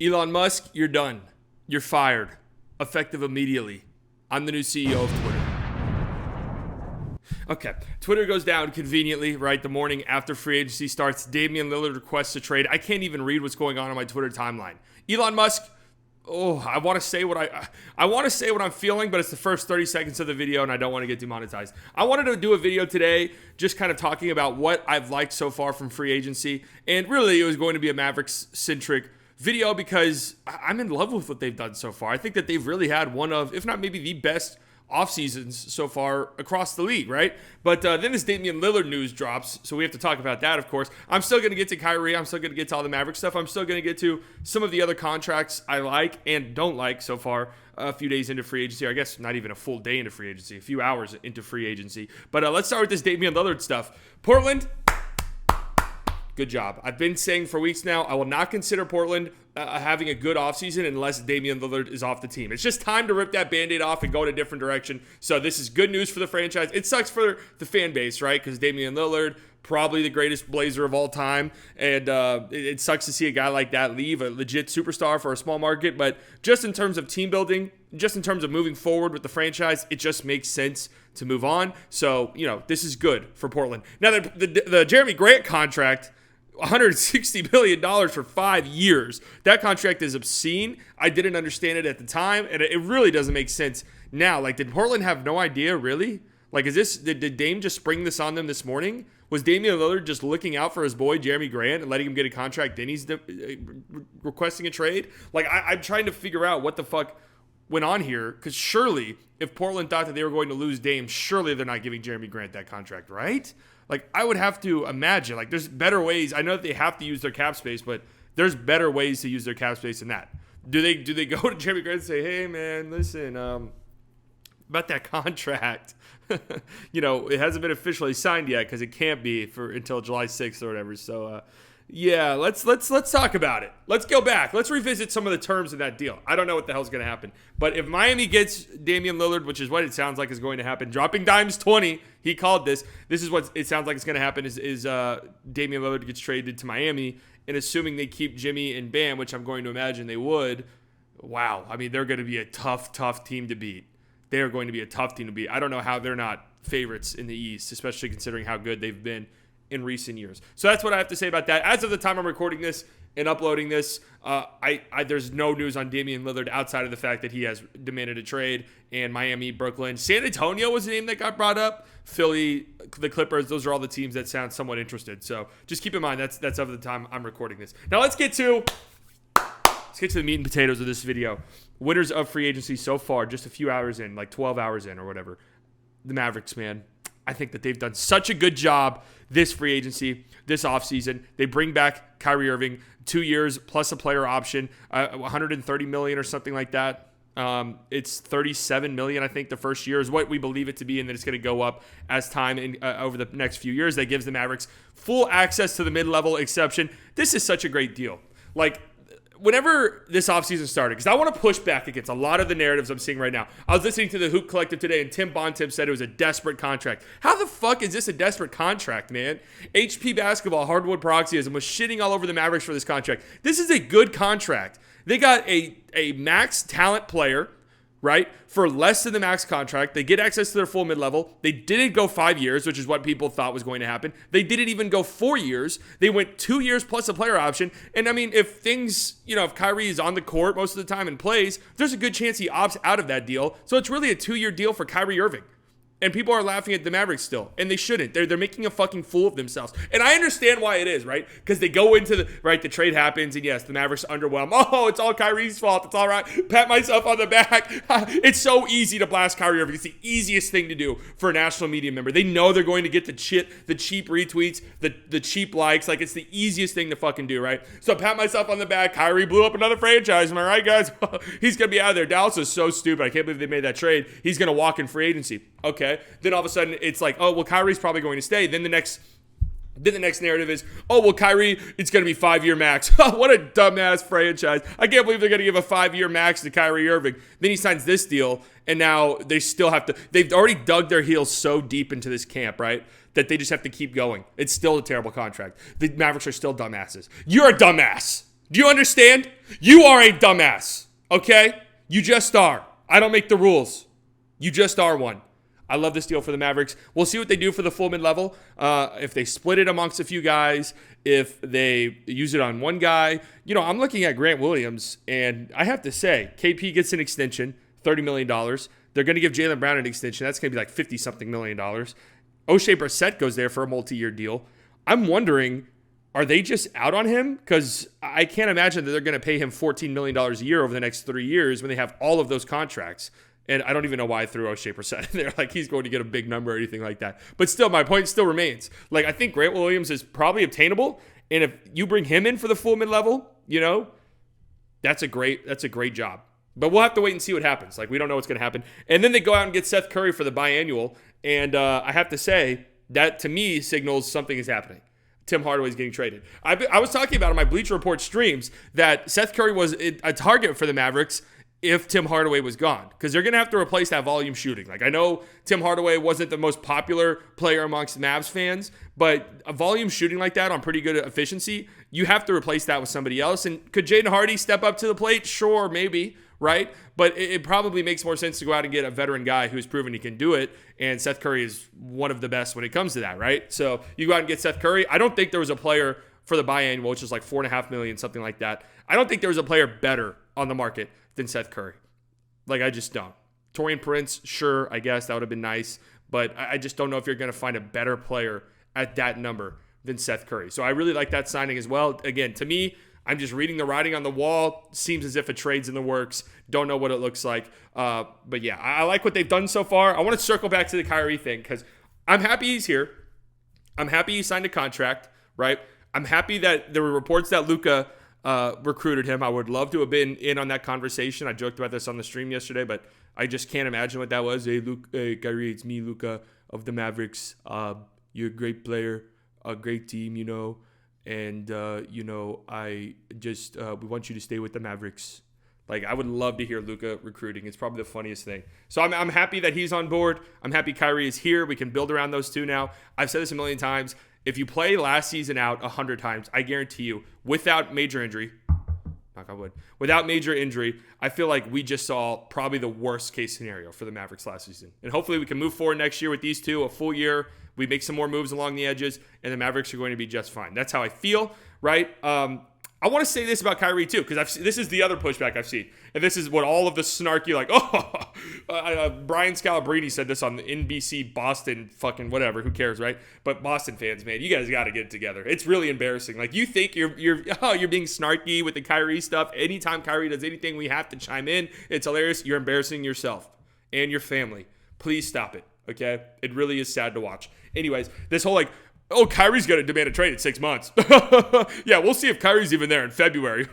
Elon Musk, you're done. You're fired. Effective immediately. I'm the new CEO of Twitter. Okay, Twitter goes down conveniently, right? The morning after free agency starts. Damian Lillard requests a trade. I can't even read what's going on my Twitter timeline. Elon Musk, I want to say what I want to say what I'm feeling, but it's the first 30 seconds of the video, and I don't want to get demonetized. I wanted to do a video today just kind of talking about what I've liked so far from free agency, and really it was going to be a Mavericks-centric video because I'm in love with what they've done so far. I think that they've really had one of, if not maybe the best off seasons so far across the league, right? But then this Damian Lillard news drops, so we have to talk about that, of course. I'm still going to get to Kyrie. I'm still going to get to all the Mavericks stuff. I'm still going to get to some of the other contracts I like and don't like so far a few days into free agency. I guess not even a full day into free agency, a few hours into free agency. But let's start with this Damian Lillard stuff. Portland, good job. I've been saying for weeks now, I will not consider Portland having a good offseason unless Damian Lillard is off the team. It's just time to rip that Band-Aid off and go in a different direction. So this is good news for the franchise. It sucks for the fan base, right? Because Damian Lillard, probably the greatest Blazer of all time. And it sucks to see a guy like that leave, a legit superstar for a small market. But just in terms of team building, just in terms of moving forward with the franchise, it just makes sense to move on. So, this is good for Portland. Now, the Jeremy Grant contract, $160 million for 5 years. That contract is obscene. I didn't understand it at the time, and it really doesn't make sense now. Like, did Portland have no idea, really? Like, did Dame just spring this on them this morning? Was Damian Lillard just looking out for his boy, Jeremy Grant, and letting him get a contract, then he's requesting a trade? Like, I'm trying to figure out what the fuck went on here, because surely, if Portland thought that they were going to lose Dame, surely they're not giving Jeremy Grant that contract, right? Like, I would have to imagine, like, there's better ways. I know that they have to use their cap space, but there's better ways to use their cap space than that. Do they go to Jeremy Grant and say, hey, man, listen, about that contract, it hasn't been officially signed yet because it can't be until July 6th or whatever. So, yeah, let's talk about it. Let's go back. Let's revisit some of the terms of that deal. I don't know what the hell's going to happen. But if Miami gets Damian Lillard, which is what it sounds like is going to happen, dropping dimes 20, he called this. This is what it sounds like is going to happen is Damian Lillard gets traded to Miami, and assuming they keep Jimmy and Bam, which I'm going to imagine they would, wow. I mean, they're going to be a tough team to beat. They are going to be a tough team to beat. I don't know how they're not favorites in the East, especially considering how good they've been in recent years. So that's what I have to say about that. As of the time I'm recording this and uploading this, there's no news on Damian Lillard outside of the fact that he has demanded a trade. And Miami, Brooklyn, San Antonio was the name that got brought up. Philly, the Clippers, those are all the teams that sound somewhat interested. So just keep in mind that's of the time I'm recording this. Now let's get to the meat and potatoes of this video. Winners of free agency so far, just a few hours in, like 12 hours in or whatever. The Mavericks, man. I think that they've done such a good job this free agency, this offseason. They bring back Kyrie Irving, 2 years plus a player option, $130 million or something like that. It's $37 million, I think, the first year is what we believe it to be, and then it's going to go up as time over the next few years. That gives the Mavericks full access to the mid-level exception. This is such a great deal. Like, whenever this offseason started, because I want to push back against a lot of the narratives I'm seeing right now. I was listening to the Hoop Collective today, and Tim Bontemps said it was a desperate contract. How the fuck is this a desperate contract, man? HP Basketball, Hardwood Paroxysm, was shitting all over the Mavericks for this contract. This is a good contract. They got a max talent player, right, for less than the max contract. They get access to their full mid-level. They didn't go 5 years, which is what people thought was going to happen. They didn't even go 4 years. They went 2 years plus a player option. And, I mean, if Kyrie is on the court most of the time and plays, there's a good chance he opts out of that deal. So it's really a 2-year deal for Kyrie Irving. And people are laughing at the Mavericks still. And they shouldn't. They're making a fucking fool of themselves. And I understand why it is, right? Because they go into the trade happens, and yes, the Mavericks underwhelm. Oh, it's all Kyrie's fault. It's all right. Pat myself on the back. It's so easy to blast Kyrie Irving. It's the easiest thing to do for a national media member. They know they're going to get the cheap retweets, the cheap likes. Like, it's the easiest thing to fucking do, right? So pat myself on the back. Kyrie blew up another franchise. Am I right, guys? He's going to be out of there. Dallas is so stupid. I can't believe they made that trade. He's going to walk in free agency. Okay. Then all of a sudden it's like, oh, well, Kyrie's probably going to stay. Then the next narrative is, oh, well, Kyrie, it's going to be 5-year max. What a dumbass franchise. I can't believe they're going to give a 5-year max to Kyrie Irving. Then he signs this deal, and now they still have to, they've already dug their heels so deep into this camp, right, that they just have to keep going. It's still a terrible contract. The Mavericks are still dumbasses. You're a dumbass. Do you understand? You are a dumbass, okay? You just are. I don't make the rules. You just are one. I love this deal for the Mavericks. We'll see what they do for the full mid-level. If they split it amongst a few guys, if they use it on one guy. You know, I'm looking at Grant Williams, and I have to say, KP gets an extension, $30 million. They're going to give Jaylen Brown an extension. That's going to be like $50-something million. O'Shea Brissett goes there for a multi-year deal. I'm wondering, are they just out on him? Because I can't imagine that they're going to pay him $14 million a year over the next 3 years when they have all of those contracts. And I don't even know why I threw O'Shea Brissett in there. Like, he's going to get a big number or anything like that. But still, my point still remains. Like, I think Grant Williams is probably obtainable. And if you bring him in for the full mid-level, you know, that's a great job. But we'll have to wait and see what happens. Like, we don't know what's going to happen. And then they go out and get Seth Curry for the biannual. And I have to say, that to me signals something is happening. Tim Hardaway's getting traded. I was talking about on my Bleacher Report streams that Seth Curry was a target for the Mavericks if Tim Hardaway was gone, because they're going to have to replace that volume shooting. Like, I know Tim Hardaway wasn't the most popular player amongst Mavs fans, but a volume shooting like that on pretty good efficiency, you have to replace that with somebody else. And could Jaden Hardy step up to the plate? Sure, maybe, right? But it probably makes more sense to go out and get a veteran guy who's proven he can do it, and Seth Curry is one of the best when it comes to that, right? So you go out and get Seth Curry. I don't think there was a player for the biannual, which is like $4.5 million, something like that. I don't think there was a player better on the market than Seth Curry. Like, I just don't. Taurean Prince, sure, I guess that would have been nice, but I just don't know if you're going to find a better player at that number than Seth Curry. So I really like that signing as well. Again, to me, I'm just reading the writing on the wall. Seems as if a trade's in the works. Don't know what it looks like. But yeah, I like what they've done so far. I want to circle back to the Kyrie thing because I'm happy he's here. I'm happy he signed a contract, right? I'm happy that there were reports that Luka recruited him. I would love to have been in on that conversation. I joked about this on the stream yesterday, but I just can't imagine what that was. Hey, Kyrie, it's me, Luka, of the Mavericks. You're a great player, a great team, you know. And, you know, I just we want you to stay with the Mavericks. Like, I would love to hear Luka recruiting. It's probably the funniest thing. So I'm happy that he's on board. I'm happy Kyrie is here. We can build around those two now. I've said this a million times. If you play last season out 100 times, I guarantee you, without major injury, knock on wood, without major injury, I feel like we just saw probably the worst case scenario for the Mavericks last season. And hopefully we can move forward next year with these two, a full year. We make some more moves along the edges, and the Mavericks are going to be just fine. That's how I feel, right? I want to say this about Kyrie, too, because this is the other pushback I've seen. And this is what all of the snarky, like, Brian Scalabrine said this on the NBC Boston fucking whatever. Who cares, right? But Boston fans, man, you guys got to get it together. It's really embarrassing. Like, you think you're being snarky with the Kyrie stuff. Anytime Kyrie does anything, we have to chime in. It's hilarious. You're embarrassing yourself and your family. Please stop it, okay? It really is sad to watch. Anyways, this whole, like, oh, Kyrie's going to demand a trade in 6 months. Yeah, we'll see if Kyrie's even there in February.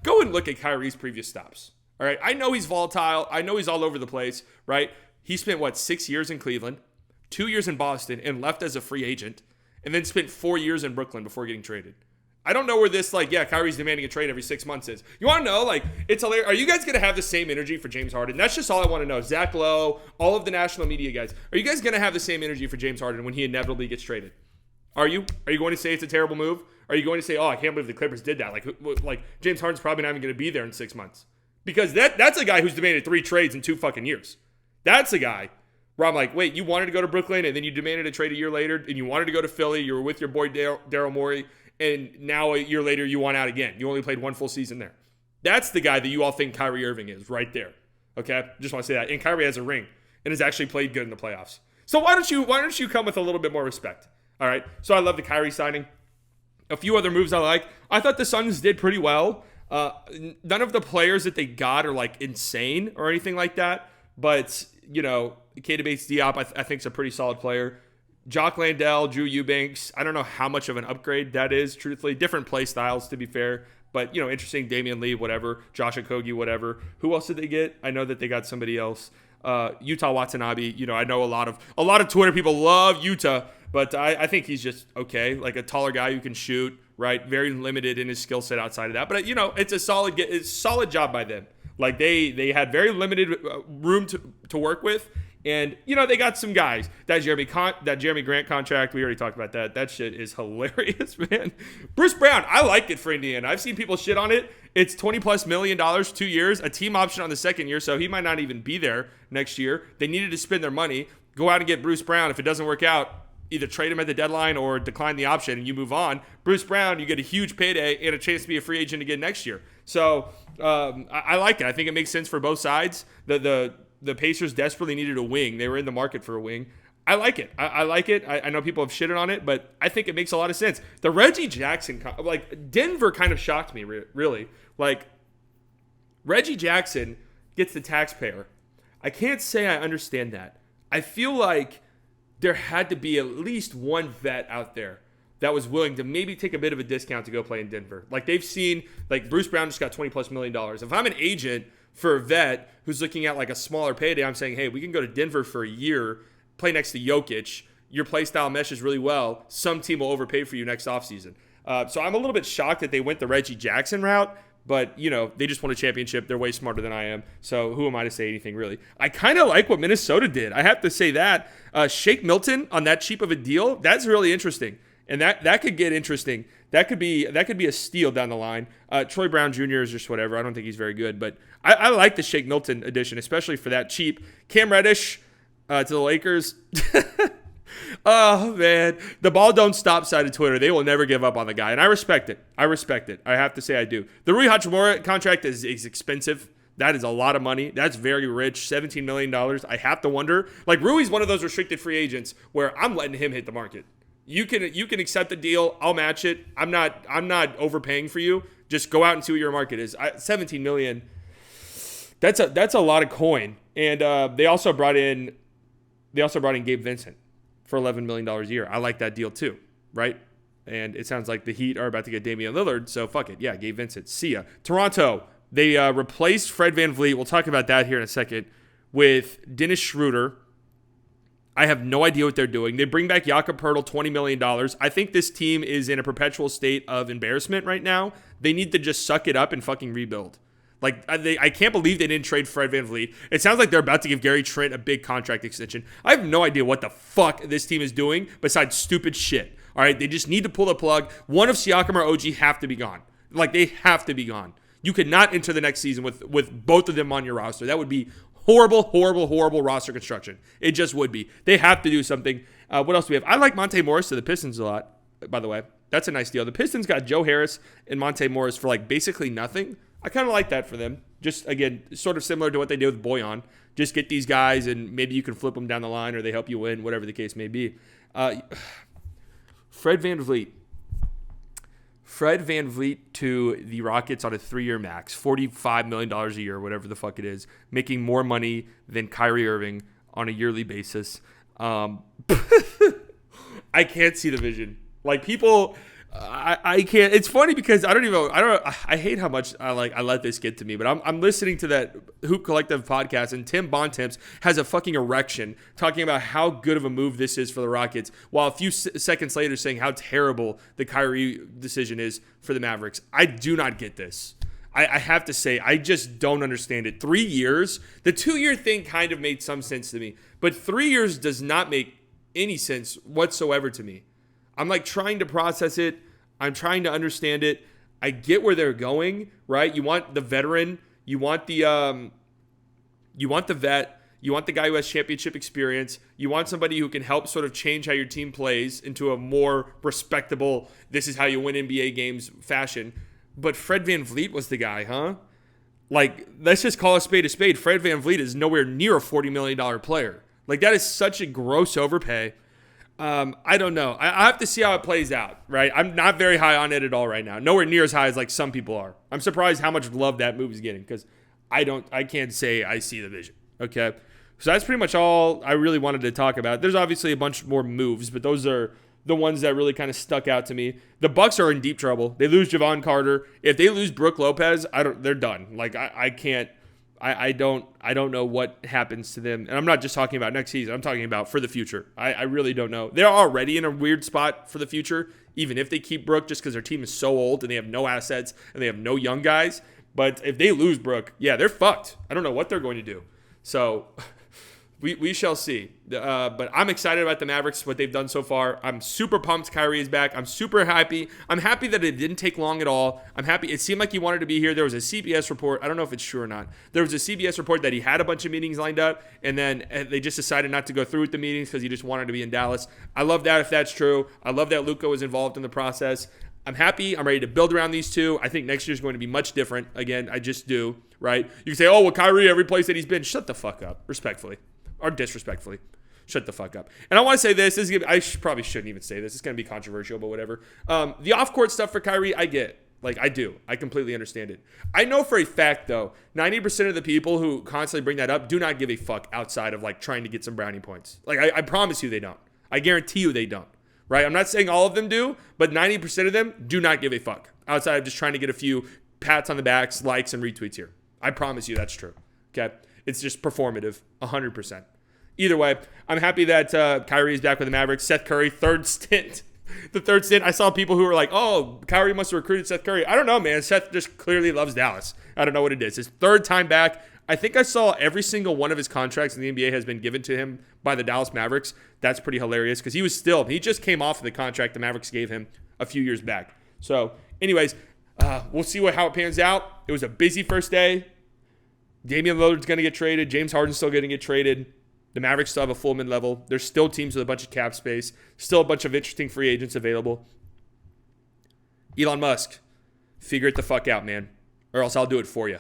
Go and look at Kyrie's previous stops. All right, I know he's volatile. I know he's all over the place, right? He spent, 6 years in Cleveland, 2 years in Boston, and left as a free agent, and then spent 4 years in Brooklyn before getting traded. I don't know where this, Kyrie's demanding a trade every 6 months is. You want to know, it's hilarious. Are you guys going to have the same energy for James Harden? That's just all I want to know. Zach Lowe, all of the national media guys. Are you guys going to have the same energy for James Harden when he inevitably gets traded? Are you? Are you going to say it's a terrible move? Are you going to say, oh, I can't believe the Clippers did that? Like James Harden's probably not even going to be there in 6 months. Because that's a guy who's demanded 3 trades in 2 fucking years. That's a guy where I'm like, wait, you wanted to go to Brooklyn and then you demanded a trade a year later and you wanted to go to Philly. You were with your boy Daryl Morey. And now a year later, you want out again. You only played 1 full season there. That's the guy that you all think Kyrie Irving is right there. Okay? Just want to say that. And Kyrie has a ring and has actually played good in the playoffs. So why don't you come with a little bit more respect? All right? So I love the Kyrie signing. A few other moves I like. I thought the Suns did pretty well. None of the players that they got are insane or anything like that. But, Keita Bates-Diop I think is a pretty solid player. Jock Landale, Drew Eubanks. I don't know how much of an upgrade that is, truthfully. Different play styles, to be fair. But, interesting. Damian Lee, whatever. Josh Okogie, whatever. Who else did they get? I know that they got somebody else. Utah Watanabe. I know a lot of Twitter people love Utah, but I think he's just okay. Like a taller guy who can shoot, right? Very limited in his skill set outside of that. But, it's a solid job by them. Like they had very limited room to work with. And, they got some guys. That Jeremy Grant contract, we already talked about that. That shit is hilarious, man. Bruce Brown, I like it for Indiana. I've seen people shit on it. It's $20+ million, 2 years, a team option on the second year, so he might not even be there next year. They needed to spend their money. Go out and get Bruce Brown. If it doesn't work out, either trade him at the deadline or decline the option and you move on. Bruce Brown, you get a huge payday and a chance to be a free agent again next year. So I like it. I think it makes sense for both sides. The Pacers desperately needed a wing. They were in the market for a wing. I like it. I like it. I know people have shitted on it, but I think it makes a lot of sense. The Reggie Jackson, Denver kind of shocked me, really. Reggie Jackson gets the taxpayer. I can't say I understand that. I feel like there had to be at least one vet out there that was willing to maybe take a bit of a discount to go play in Denver. They've seen, Bruce Brown just got $20+ million. If I'm an agent for a vet who's looking at a smaller payday, I'm saying, hey, we can go to Denver for a year, play next to Jokic. Your play style meshes really well. Some team will overpay for you next offseason. So I'm a little bit shocked that they went the Reggie Jackson route, but, they just won a championship. They're way smarter than I am. So who am I to say anything, really? I kind of like what Minnesota did. I have to say that. Shake Milton on that cheap of a deal, that's really interesting. And that could get interesting. That could be a steal down the line. Troy Brown Jr. is just whatever. I don't think he's very good. But I like the Shake Milton addition, especially for that cheap. Cam Reddish to the Lakers. Oh, man. The ball don't stop side of Twitter. They will never give up on the guy. And I respect it. I have to say I do. The Rui Hachimura contract is expensive. That is a lot of money. That's very rich. $17 million. I have to wonder. Rui's one of those restricted free agents where I'm letting him hit the market. You can accept the deal. I'll match it. I'm not overpaying for you. Just go out and see what your market is. $17 million. That's a lot of coin. And they also brought in Gabe Vincent for $11 million a year. I like that deal too, right? And it sounds like the Heat are about to get Damian Lillard, so fuck it. Yeah, Gabe Vincent. See ya. Toronto, they replaced Fred VanVleet. We'll talk about that here in a second. With Dennis Schroeder. I have no idea what they're doing. They bring back Jakob Poeltl, $20 million. I think this team is in a perpetual state of embarrassment right now. They need to just suck it up and fucking rebuild. I can't believe they didn't trade Fred VanVleet. It sounds like they're about to give Gary Trent a big contract extension. I have no idea what the fuck this team is doing besides stupid shit. All right, they just need to pull the plug. One of Siakam or OG have to be gone. They have to be gone. You could not enter the next season with both of them on your roster. That would be horrible roster construction. It just would be. They have to do something. What else do we have? I like Monte Morris to the Pistons a lot, by the way. That's a nice deal. The Pistons got Joe Harris and Monte Morris for basically nothing. I kind of like that for them. Just, again, sort of similar to what they did with Bojan. Just get these guys and maybe you can flip them down the line or they help you win, whatever the case may be. Fred VanVleet to the Rockets on a 3-year max, $45 million a year, whatever the fuck it is, making more money than Kyrie Irving on a yearly basis. I can't see the vision. People, I can't. It's funny because I hate how much I let this get to me, but I'm listening to that Hoop Collective podcast and Tim Bontemps has a fucking erection talking about how good of a move this is for the Rockets, while a few seconds later saying how terrible the Kyrie decision is for the Mavericks. I do not get this. I have to say, I just don't understand it. 3 years, the 2-year thing kind of made some sense to me, but 3 years does not make any sense whatsoever to me. I'm trying to process it. I'm trying to understand it. I get where they're going, right? You want the veteran. You want the vet. You want the guy who has championship experience. You want somebody who can help sort of change how your team plays into a more respectable, this is how you win NBA games fashion. But Fred VanVleet was the guy, huh? Let's just call a spade a spade. Fred VanVleet is nowhere near a $40 million player. That is such a gross overpay. I don't know. I have to see how it plays out, right? I'm not very high on it at all right now. Nowhere near as high as some people are. I'm surprised how much love that move is getting because I can't say I see the vision. Okay. So that's pretty much all I really wanted to talk about. There's obviously a bunch more moves, but those are the ones that really kind of stuck out to me. The Bucks are in deep trouble. They lose Javon Carter. If they lose Brook Lopez, they're done. I can't. I don't know what happens to them. And I'm not just talking about next season. I'm talking about for the future. I really don't know. They're already in a weird spot for the future, even if they keep Brook, just because their team is so old and they have no assets and they have no young guys. But if they lose Brook, yeah, they're fucked. I don't know what they're going to do. So We shall see. But I'm excited about the Mavericks, what they've done so far. I'm super pumped Kyrie is back. I'm super happy. I'm happy that it didn't take long at all. I'm happy. It seemed like he wanted to be here. There was a CBS report. I don't know if it's true or not. There was a CBS report that he had a bunch of meetings lined up, and then they just decided not to go through with the meetings because he just wanted to be in Dallas. I love that if that's true. I love that Luka was involved in the process. I'm happy. I'm ready to build around these two. I think next year is going to be much different. Again, I just do, right? You can say, oh, well, Kyrie, every place that he's been. Shut the fuck up, respectfully. Or disrespectfully. Shut the fuck up. And I want to say this. Probably shouldn't even say this. It's going to be controversial, but whatever. The off-court stuff for Kyrie, I get. Like, I do. I completely understand it. I know for a fact, though, 90% of the people who constantly bring that up do not give a fuck outside of, like, trying to get some brownie points. Like, I promise you they don't. I guarantee you they don't. Right? I'm not saying all of them do, but 90% of them do not give a fuck outside of just trying to get a few pats on the backs, likes, and retweets here. I promise you that's true. Okay? It's just performative, 100%. Either way, I'm happy that Kyrie is back with the Mavericks. Seth Curry, third stint. The third stint, I saw people who were like, oh, Kyrie must have recruited Seth Curry. I don't know, man. Seth just clearly loves Dallas. I don't know what it is. His third time back. I think I saw every single one of his contracts in the NBA has been given to him by the Dallas Mavericks. That's pretty hilarious because he just came off of the contract the Mavericks gave him a few years back. So, anyways, we'll see how it pans out. It was a busy first day. Damian Lillard's going to get traded. James Harden's still going to get traded. The Mavericks still have a full mid-level. There's still teams with a bunch of cap space. Still a bunch of interesting free agents available. Elon Musk, figure it the fuck out, man. Or else I'll do it for you.